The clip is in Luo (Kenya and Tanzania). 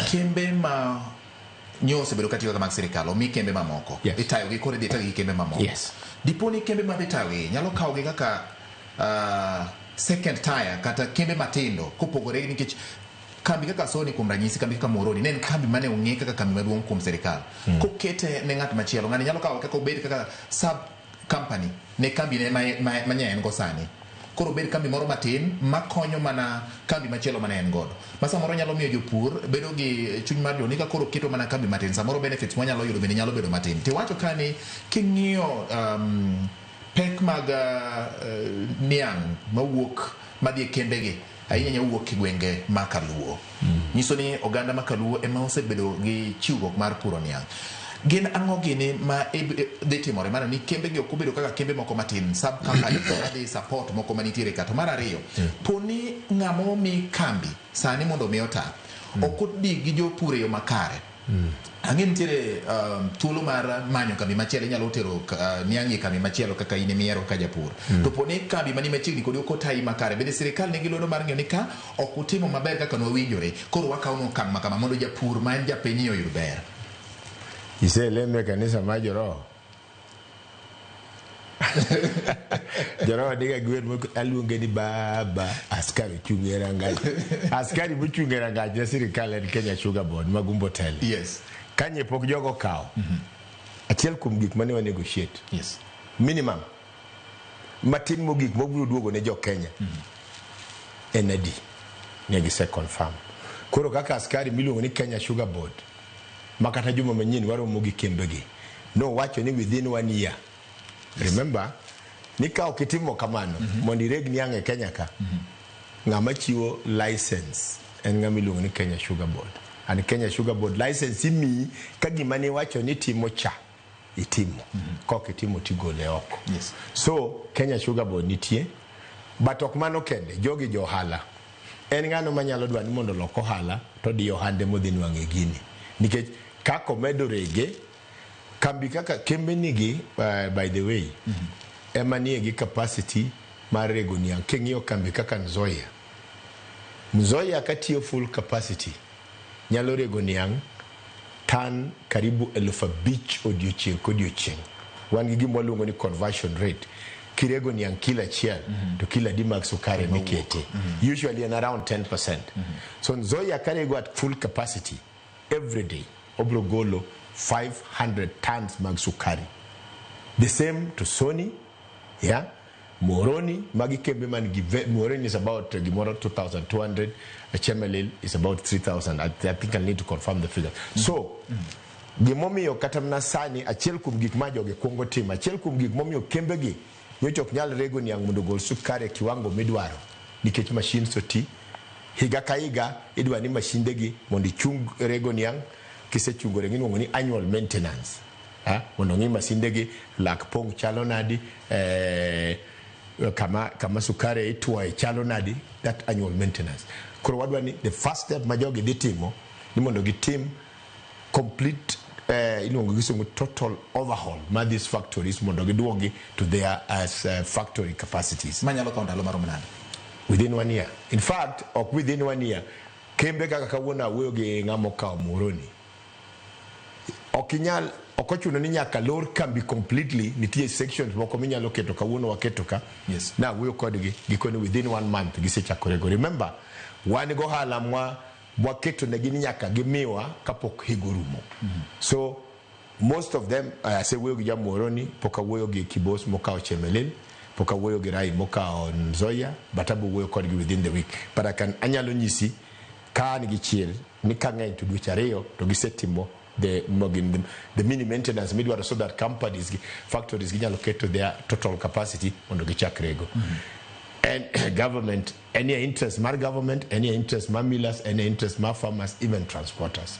kembe ma nyose bedo katiyo kama sirikal mi kembe mamoko itayo gi kore dita gi kembe mamoko diponi kembe ma bitayo nyalo kawo gi kaka second tier kata kembe matindo kopogore nikech kambi kaka Sony kuom ranyisi kambi kaka Moroni ne en kambi mane ong'e kaka kambi maduong' kuom sirikal kokete ne ng'at machielo ng'ani nyalo kawo kaka obed kaka sub company ne kambi ne manya en go sani koro bed kambi moro matin makonyo mana kambi machielo mane en godo ma samoro nyalo miyo jopur bedo gi chuny mar joni ka koro keto mana kambi matin samoro benefits mwanyalo yudo bende nyalo bedo matin tiwacho kani king'iyo pek mag niang' mawuok madhi kembegi ahinya wuok gwenge makaluo nyiso ni oganda makaluo ema osebedo gi chiwruok mar puro niang' gin ang'o gini ma dhi timore mana ni kembe gi ok obedo kaka kembe moko matin sub company dhi support moko manitiere ka to mar ariyo poni ng'amo mi kambi sani mondo mi ota ok odi gi jopur e yo makare ang'e nitiere thuolo mar manyo kambi machielo inyalo tero niang' e kambi machielo kaka in imiero ka japur to poni kambi mani machiegni kodi ok otayi makare bende sirikal nigi luoro mar ng'eyo ni ka ok utimo maber kaka nwawinjore koro wakawo okang' makama mondo japur ma en japiny oyud ber iseleme kanisa ma joroho joroho diga gwer aluonge ni baba askari chung'e rangach askari mochung'e rangach ne sirikal en Kenya Sugar Board ma Gumbo tele kanye pok jogo kawo achiel kuom gik mane wa negotiate minimum matin mogik mobiro duogo ne jo Kenya en adi ne gise confirm koro kaka askari miluongo ni Kenya Sugar Board makata juma manyien waromo gi kembegi no wacho ni within 1 year remember ni ka okitimo kamano mondo ireg niang' e Kenya ka ng'ama chiwo license en ng'ama iluongo ni Kenya Sugar Board and Kenya Sugar Board license imi ka gima ni wacho ni timo cha itimo kok itimo tigole oko so Kenya Sugar Board nitie but ok mano kende jogi jo ohala en ng'ano manyalo dwa ni mondo loko ohala to di ohande modhi nwang'e gini nikech kako medo rege kambi kaka kembe nigi by the way ema nie capacity mar rego niang' king'iyo kambi kaka Nzoia katiyo full capacity nyalo rego niang' tan karibu 5,000 odiochieng' kodiochieng' wan gi gima waluongo ni conversion rate kirego niang' kila achiel to kila di mag sukari mikete usually in around 10%. So Nzoia karego at full capacity every day obro golo 500 tons mag sukari. The same to Sony, Moroni, magi kembe man Moroni is about Gimoro 2,200, Chemelil is about 3,000. I think I need to confirm the figure. So, gimomi yo katamna sani achiel kum gik ma joge kongo tim achiel kum gik momiyo kembe gi nyocho ok nyal rego niang' mondo gol sukari e kiwango midwaro nikech machine soti higa ka higa idwa ni mashinde gi mondo ichung rego niang' kisechungo rego ni annual maintenance mondo ngi mashinde gi lak pong chalo nadi kama sukari itwa chalo nadi that annual maintenance koro wadwa ni the first step ma jogi ditimo ni mondo gitim complete total overhaul ma these factories mondo giduogi to their as factory capacities manyalo kawo ndalo marom nade within 1 year. In fact within 1 year kembe kaka kawuono awuoyo gi ng'amo kawo Moroni okinyal okochuno ni nyaka lor kambi completely nitie sections moko minyalo keto kawuono waketo ka na wuoyo kodgi gikoni within 1 month gisechakore remember wan go hala mwaketo ne gini nyaka gimiwa kapok higo rumo so most of them ase wuoyo gi Moroni poka wuoyo gi Kibos mokao Chemelil poka wuoyo gi Rai mokao Nzoia batabu wuoyo kodgi within the week but anyalo nyisi ka nigi chiel ni kang'eny to dweche ariyo to gisetimo the mini maintenance midwaro so that companies factories ginyalo keto their total capacity mondo gichak rego and government any interest mar government any interest mar millers any interest mar farmers even transporters